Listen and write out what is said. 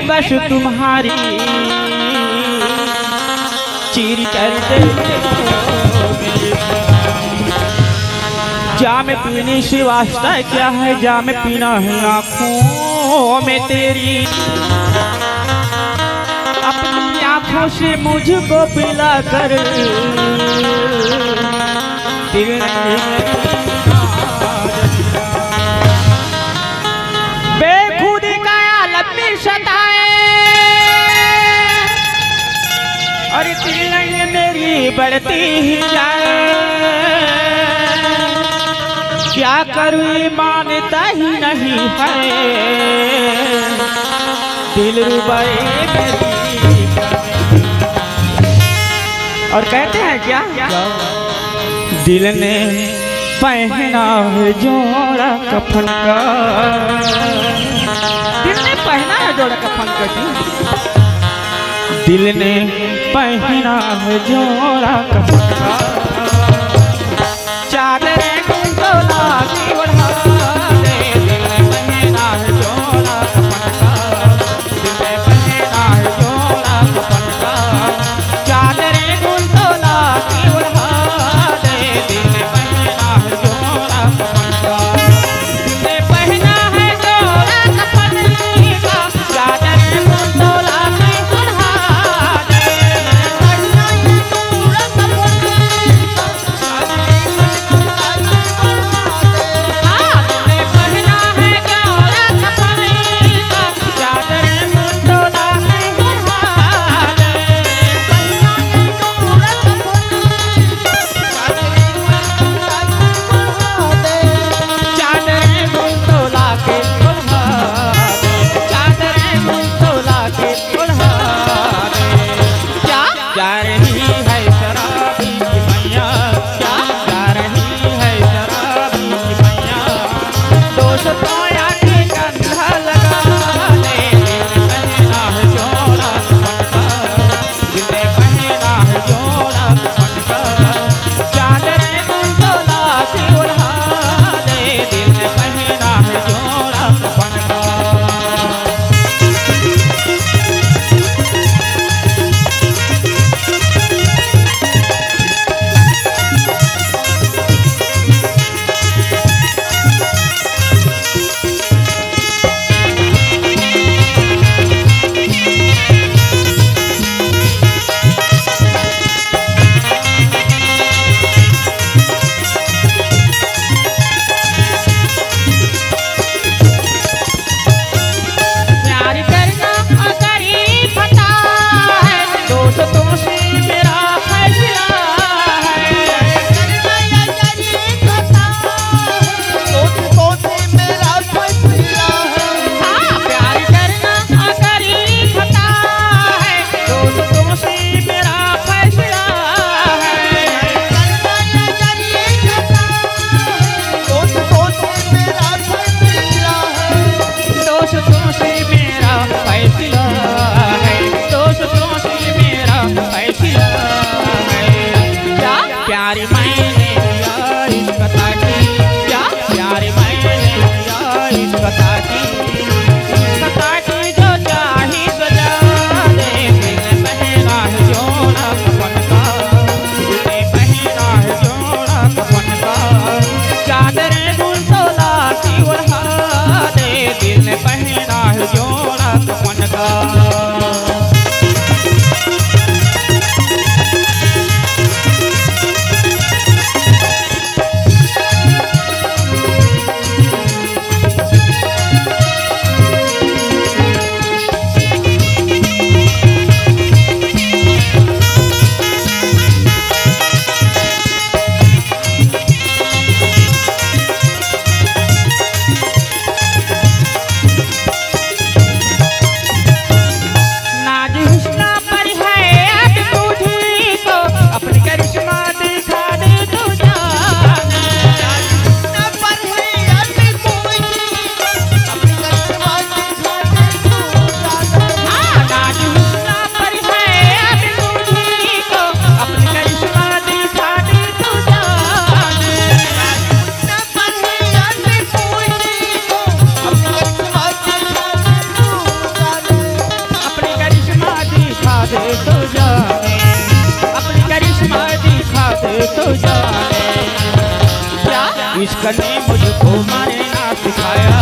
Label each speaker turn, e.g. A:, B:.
A: बस तुम्हारी चीर कर दे जाम पीने से वास्ता क्या है, जाम पीना है आँखों में तेरी, अपनी आँखों से मुझको पिला कर बेखुद का आलम में सताए और तिलंग मेरी बढ़ती ही जाए, क्या करूँ मानता ही नहीं है दिल रुबाई मेरी। और कहते हैं क्या, दिल ने पहना है जोड़ा कफन का, दिल ने पहना है जोड़ा कफन का, दिल ने पहना है जोड़ा कफन का, चादर की ओढ़ा दे, दिल ने पहना है जोड़ा कफन का, दिल ने पहना है जोड़ा कफन का, चादर गुंडोला की ओढ़ा दे, दिल ने पहना है जोड़ा कफन का, दिल ने पहना है जोड़ा कफन का, चादर गुंडोला की ओढ़ा दे, पहना है जोड़ा कफन दे तो जाने, अपनी करिश्मा दिखा दे तो जाने। क्या इश्क ने मुझको मारना सिखाया,